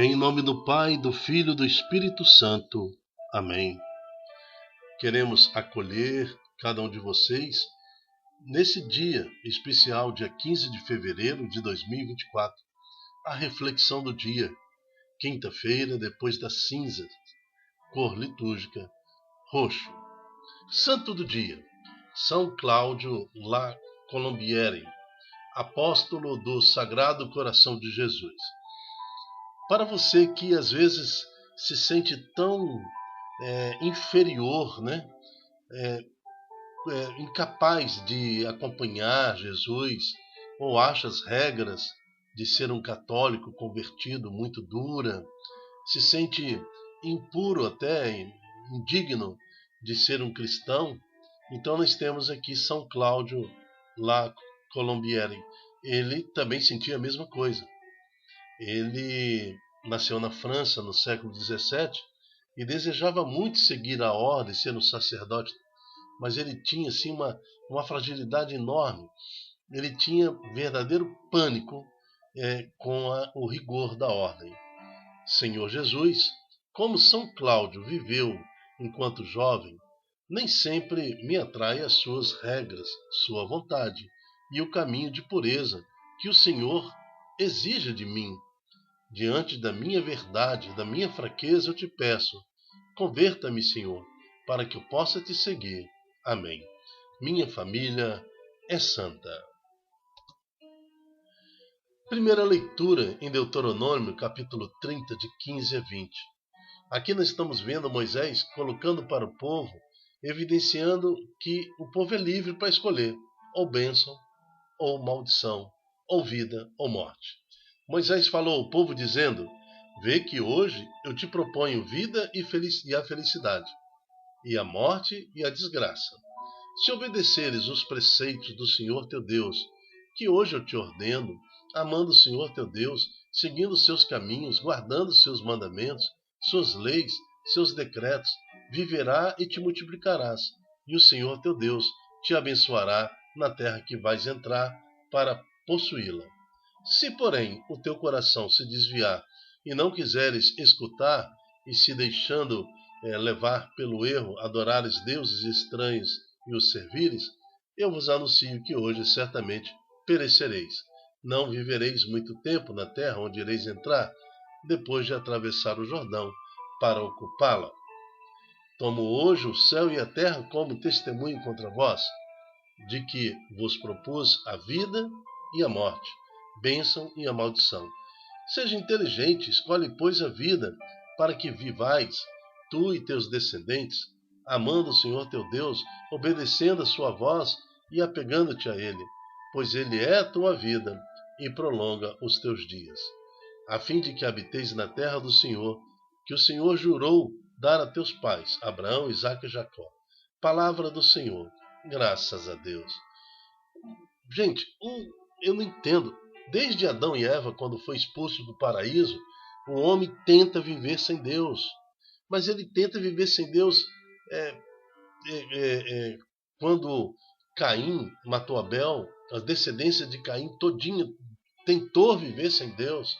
Em nome do Pai, do Filho e do Espírito Santo. Amém. Queremos acolher cada um de vocês nesse dia especial, dia 15 de fevereiro de 2024, a reflexão do dia, quinta-feira, depois das cinzas, cor litúrgica, roxo. Santo do dia, São Cláudio La Colombiere, apóstolo do Sagrado Coração de Jesus. Para você que às vezes se sente tão inferior, né? Incapaz de acompanhar Jesus, ou acha as regras de ser um católico convertido muito dura, se sente impuro até, indigno de ser um cristão, então nós temos aqui São Cláudio La Colombiere. Ele também sentia a mesma coisa. Ele nasceu na França no século XVII e desejava muito seguir a ordem, ser um sacerdote, mas ele tinha assim, uma fragilidade enorme. Ele tinha verdadeiro pânico com o rigor da ordem. Senhor Jesus, como São Cláudio viveu enquanto jovem, nem sempre me atrai as suas regras, sua vontade e o caminho de pureza que o Senhor exige de mim. Diante da minha verdade, da minha fraqueza, eu te peço, converta-me, Senhor, para que eu possa te seguir. Amém. Minha família é santa. Primeira leitura em Deuteronômio, capítulo 30, de 15 a 20. Aqui nós estamos vendo Moisés colocando para o povo, evidenciando que o povo é livre para escolher ou bênção, ou maldição, ou vida, ou morte. Moisés falou ao povo dizendo, vê que hoje eu te proponho vida e a felicidade, e a morte e a desgraça. Se obedeceres os preceitos do Senhor teu Deus, que hoje eu te ordeno, amando o Senhor teu Deus, seguindo seus caminhos, guardando seus mandamentos, suas leis, seus decretos, viverá e te multiplicarás, e o Senhor teu Deus te abençoará na terra que vais entrar para possuí-la. Se, porém, o teu coração se desviar e não quiseres escutar, e se deixando levar pelo erro, adorares deuses estranhos e os servires, eu vos anuncio que hoje certamente perecereis. Não vivereis muito tempo na terra onde ireis entrar, depois de atravessar o Jordão para ocupá-la. Tomo hoje o céu e a terra como testemunho contra vós, de que vos propus a vida e a morte, bênção e a maldição. Seja inteligente, escolhe, pois, a vida, para que vivais, tu e teus descendentes, amando o Senhor teu Deus, obedecendo a sua voz e apegando-te a Ele, pois Ele é a tua vida e prolonga os teus dias, a fim de que habiteis na terra do Senhor, que o Senhor jurou dar a teus pais, Abraão, Isaque e Jacó. Palavra do Senhor. Graças a Deus. Gente, eu não entendo. Desde Adão e Eva, quando foi expulso do paraíso, o homem tenta viver sem Deus. Mas ele tenta viver sem Deus quando Caim matou Abel, a descendência de Caim todinha tentou viver sem Deus.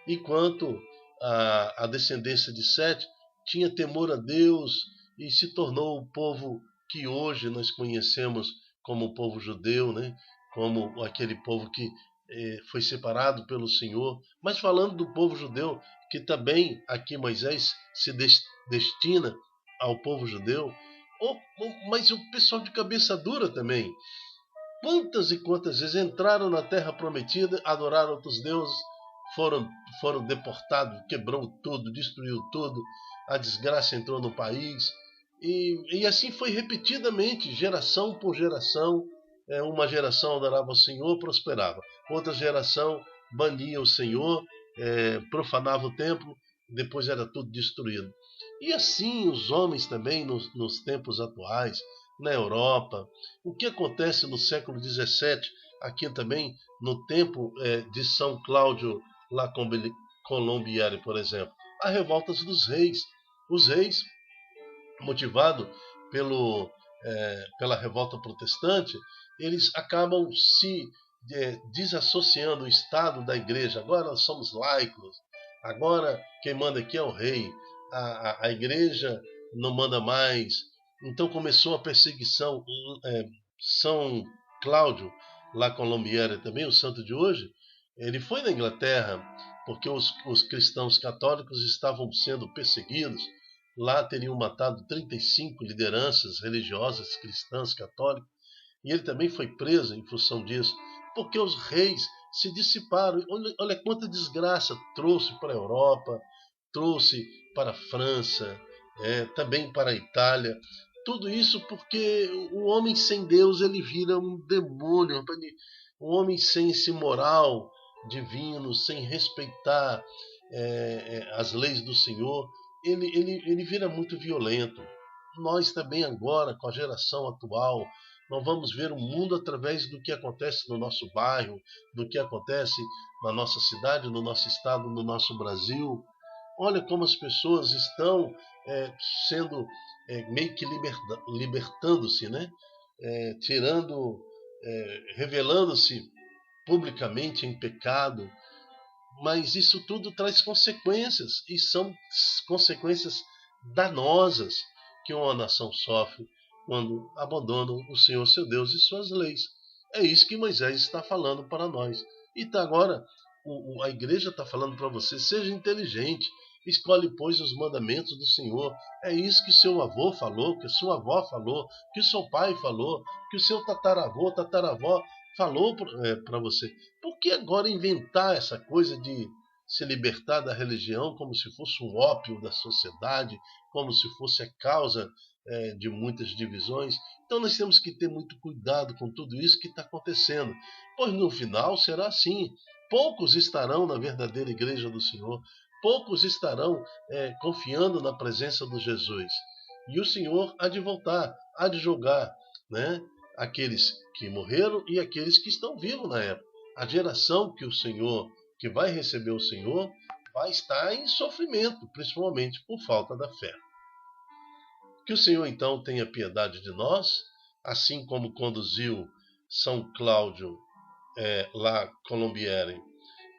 Enquanto a descendência de Sete tinha temor a Deus e se tornou o povo que hoje nós conhecemos como o povo judeu, né? Como aquele povo que foi separado pelo Senhor. Mas falando do povo judeu, que também aqui Moisés se destina ao povo judeu, mas o pessoal de cabeça dura também. Quantas e quantas vezes entraram na terra prometida, adoraram outros deuses, foram deportados, quebrou tudo, destruiu tudo, a desgraça entrou no país, e assim foi repetidamente, geração por geração. Uma geração adorava o Senhor, prosperava, outra geração bania o Senhor, profanava o templo, depois era tudo destruído. E assim os homens também nos tempos atuais, na Europa. O que acontece no século XVII, aqui também, no tempo de São Cláudio La Colombiere, por exemplo? A revolta dos reis. Os reis, motivados pela revolta protestante, eles acabam se desassociando o Estado da Igreja. Agora nós somos laicos, Agora quem manda aqui é o rei, a igreja não manda mais. Então começou a perseguição. São Cláudio, La Colombière também, o santo de hoje, ele foi na Inglaterra porque os cristãos católicos estavam sendo perseguidos. Lá teriam matado 35 lideranças religiosas cristãs católicas. E ele também foi preso em função disso, porque os reis se dissiparam. Olha quanta desgraça trouxe para a Europa, trouxe para a França, também para a Itália. Tudo isso porque o homem sem Deus ele vira um demônio. Um homem sem esse moral divino, sem respeitar as leis do Senhor, ele vira muito violento. Nós também agora, com a geração atual, nós vamos ver o mundo através do que acontece no nosso bairro, do que acontece na nossa cidade, no nosso estado, no nosso Brasil. Olha como as pessoas estão sendo meio que libertando-se, né? Tirando, revelando-se publicamente em pecado. Mas isso tudo traz consequências, e são consequências danosas que uma nação sofre quando abandonam o Senhor seu Deus e suas leis. É isso que Moisés está falando para nós. E agora a igreja está falando para você: seja inteligente, escolhe, pois, os mandamentos do Senhor. É isso que seu avô falou, que sua avó falou, que o seu pai falou, que o seu tataravô, tataravó falou para você. Por que agora inventar essa coisa de se libertar da religião como se fosse um ópio da sociedade, como se fosse a causa de muitas divisões? Então nós temos que ter muito cuidado com tudo isso que está acontecendo, pois no final será assim. Poucos estarão na verdadeira igreja do Senhor, poucos estarão confiando na presença de Jesus. E o Senhor há de voltar, há de julgar, né, aqueles que morreram e aqueles que estão vivos na época. A geração que vai receber o Senhor, vai estar em sofrimento, principalmente por falta da fé. Que o Senhor então tenha piedade de nós, assim como conduziu São Cláudio La Colombière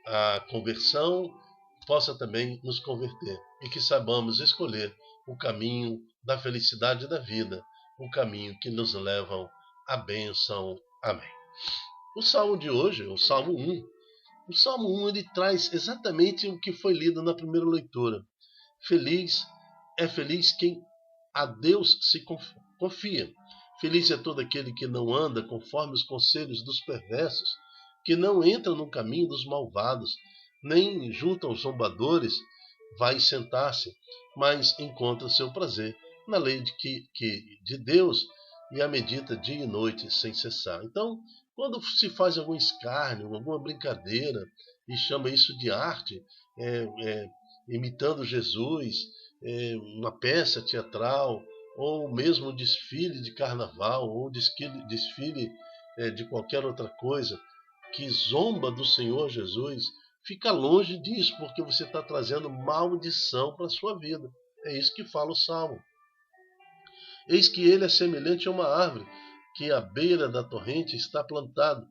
à conversão, possa também nos converter e que saibamos escolher o caminho da felicidade da vida, o caminho que nos leva à bênção. Amém. O salmo de hoje, o Salmo 1, o Salmo 1 ele traz exatamente o que foi lido na primeira leitura. Feliz quem a Deus se confia. Feliz é todo aquele que não anda conforme os conselhos dos perversos, que não entra no caminho dos malvados, nem junto aos zombadores vai sentar-se, mas encontra seu prazer na lei de Deus e a medita dia e noite sem cessar. Então, quando se faz algum escárnio, alguma brincadeira e chama isso de arte, imitando Jesus, uma peça teatral, ou mesmo um desfile de carnaval, ou desfile de qualquer outra coisa, que zomba do Senhor Jesus, fica longe disso, porque você está trazendo maldição para a sua vida. É isso que fala o Salmo. Eis que ele é semelhante a uma árvore, que à beira da torrente está plantado.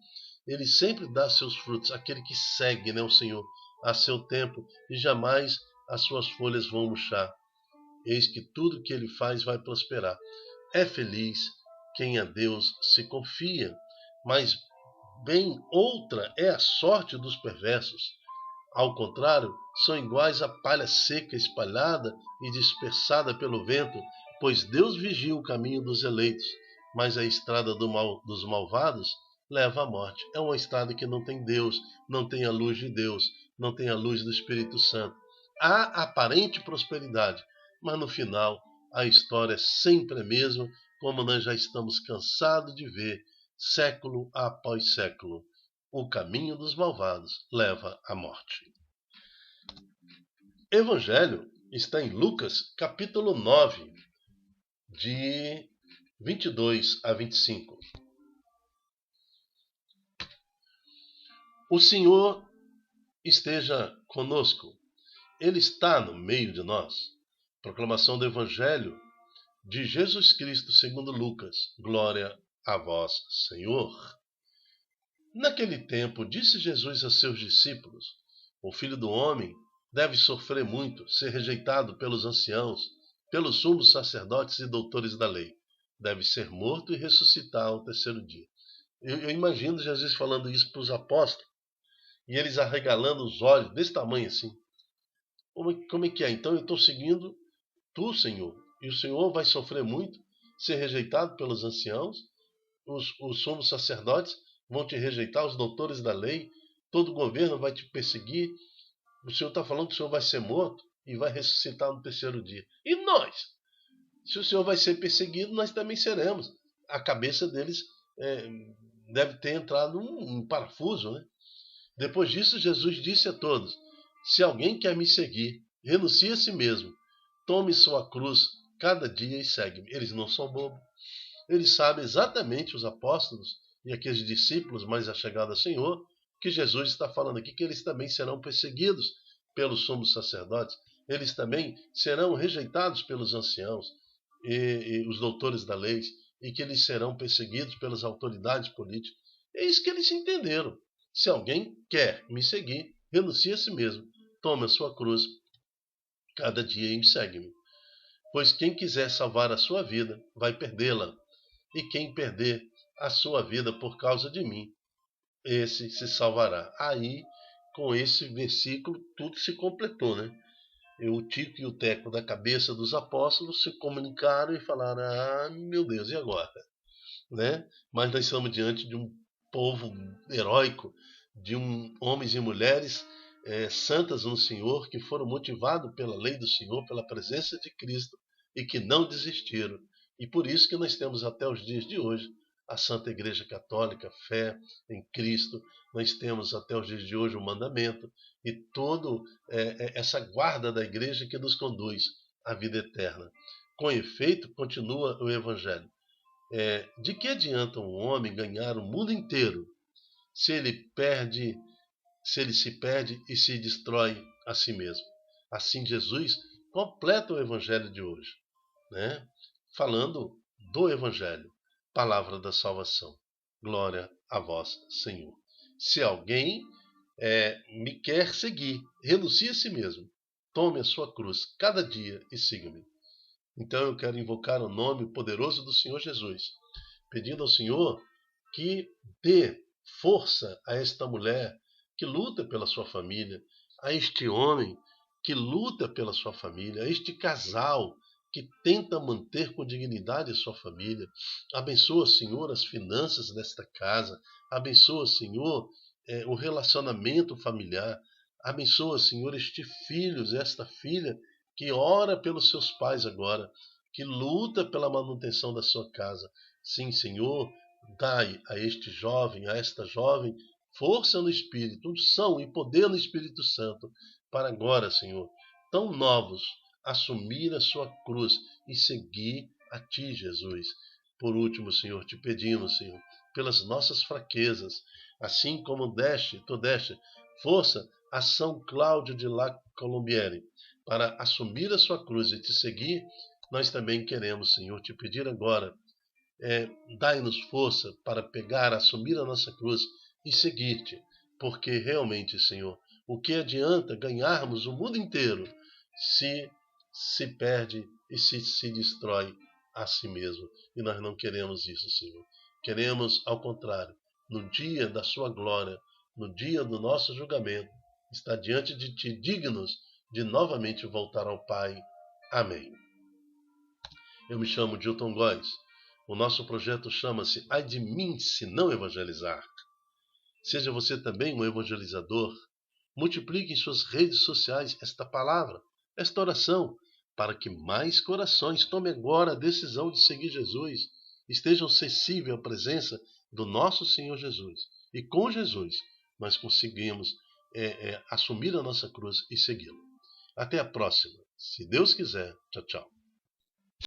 Ele sempre dá seus frutos, aquele que segue, né, o Senhor, a seu tempo, e jamais as suas folhas vão murchar. Eis que tudo que ele faz vai prosperar. É feliz quem a Deus se confia, mas bem outra é a sorte dos perversos. Ao contrário, são iguais à palha seca espalhada e dispersada pelo vento, pois Deus vigia o caminho dos eleitos, mas a estrada dos malvados leva à morte. É uma estrada que não tem Deus, não tem a luz de Deus, não tem a luz do Espírito Santo. Há aparente prosperidade, mas no final a história é sempre a mesma, como nós já estamos cansados de ver, século após século. O caminho dos malvados leva à morte. Evangelho está em Lucas, capítulo 9, de 22 a 25. O Senhor esteja conosco. Ele está no meio de nós. Proclamação do Evangelho de Jesus Cristo segundo Lucas. Glória a vós, Senhor. Naquele tempo, disse Jesus a seus discípulos: O Filho do Homem deve sofrer muito, ser rejeitado pelos anciãos, pelos sumos sacerdotes e doutores da lei. Deve ser morto e ressuscitar ao terceiro dia. Eu imagino Jesus falando isso para os apóstolos, e eles arregalando os olhos desse tamanho assim. Como é que é? Então eu estou seguindo tu, Senhor, e o Senhor vai sofrer muito, ser rejeitado pelos anciãos, os sumos sacerdotes vão te rejeitar, os doutores da lei, todo o governo vai te perseguir. O Senhor está falando que o Senhor vai ser morto e vai ressuscitar no terceiro dia. E nós? Se o Senhor vai ser perseguido, nós também seremos. A cabeça deles deve ter entrado um parafuso, né? Depois disso, Jesus disse a todos: se alguém quer me seguir, renuncie a si mesmo, tome sua cruz cada dia e segue-me. Eles não são bobos. Eles sabem exatamente, os apóstolos e aqueles discípulos mais achegados ao Senhor, que Jesus está falando aqui, que eles também serão perseguidos pelos sumos sacerdotes. Eles também serão rejeitados pelos anciãos e os doutores da lei, e que eles serão perseguidos pelas autoridades políticas. É isso que eles entenderam. Se alguém quer me seguir, renuncie a si mesmo, tome a sua cruz cada dia e segue-me. Pois quem quiser salvar a sua vida, vai perdê-la. E quem perder a sua vida por causa de mim, esse se salvará. Aí, com esse versículo, tudo se completou, né? O Tico e o Teco da cabeça dos apóstolos se comunicaram e falaram: ah, meu Deus, e agora? Né? Mas nós estamos diante de um povo heróico, de homens e mulheres santas no Senhor, que foram motivados pela lei do Senhor, pela presença de Cristo, e que não desistiram. E por isso que nós temos até os dias de hoje a Santa Igreja Católica, fé em Cristo. Nós temos até os dias de hoje o mandamento e toda essa guarda da igreja que nos conduz à vida eterna. Com efeito, continua o Evangelho. De que adianta um homem ganhar o mundo inteiro se ele se perde e se destrói a si mesmo? Assim Jesus completa o Evangelho de hoje, né? Falando do Evangelho, palavra da salvação. Glória a vós, Senhor. Se alguém me quer seguir, renuncie a si mesmo, tome a sua cruz cada dia e siga-me. Então eu quero invocar o nome poderoso do Senhor Jesus, pedindo ao Senhor que dê força a esta mulher que luta pela sua família, a este homem que luta pela sua família, a este casal que tenta manter com dignidade a sua família. Abençoa, Senhor, as finanças desta casa. Abençoa, Senhor, o relacionamento familiar. Abençoa, Senhor, este filho, esta filha que ora pelos seus pais agora, que luta pela manutenção da sua casa. Sim, Senhor, dai a este jovem, a esta jovem, força no Espírito, unção e poder no Espírito Santo, para agora, Senhor, tão novos, assumir a sua cruz e seguir a Ti, Jesus. Por último, Senhor, te pedimos, Senhor, pelas nossas fraquezas, assim como tu deste força a São Cláudio de La Colombiere, para assumir a sua cruz e te seguir. Nós também queremos, Senhor, te pedir agora, dai-nos força para pegar, assumir a nossa cruz e seguir-te, porque realmente, Senhor, o que adianta ganharmos o mundo inteiro se perde e se destrói a si mesmo? E nós não queremos isso, Senhor. Queremos, ao contrário, no dia da sua glória, no dia do nosso julgamento, estar diante de Ti, dignos de novamente voltar ao Pai. Amém. Eu me chamo Dilton Góes. O nosso projeto chama-se Ai de mim se não evangelizar. Seja você também um evangelizador. Multiplique em suas redes sociais esta palavra, esta oração, para que mais corações tomem agora a decisão de seguir Jesus, estejam sensíveis à presença do nosso Senhor Jesus. E com Jesus nós conseguimos assumir a nossa cruz e segui-lo. Até a próxima. Se Deus quiser. Tchau, tchau.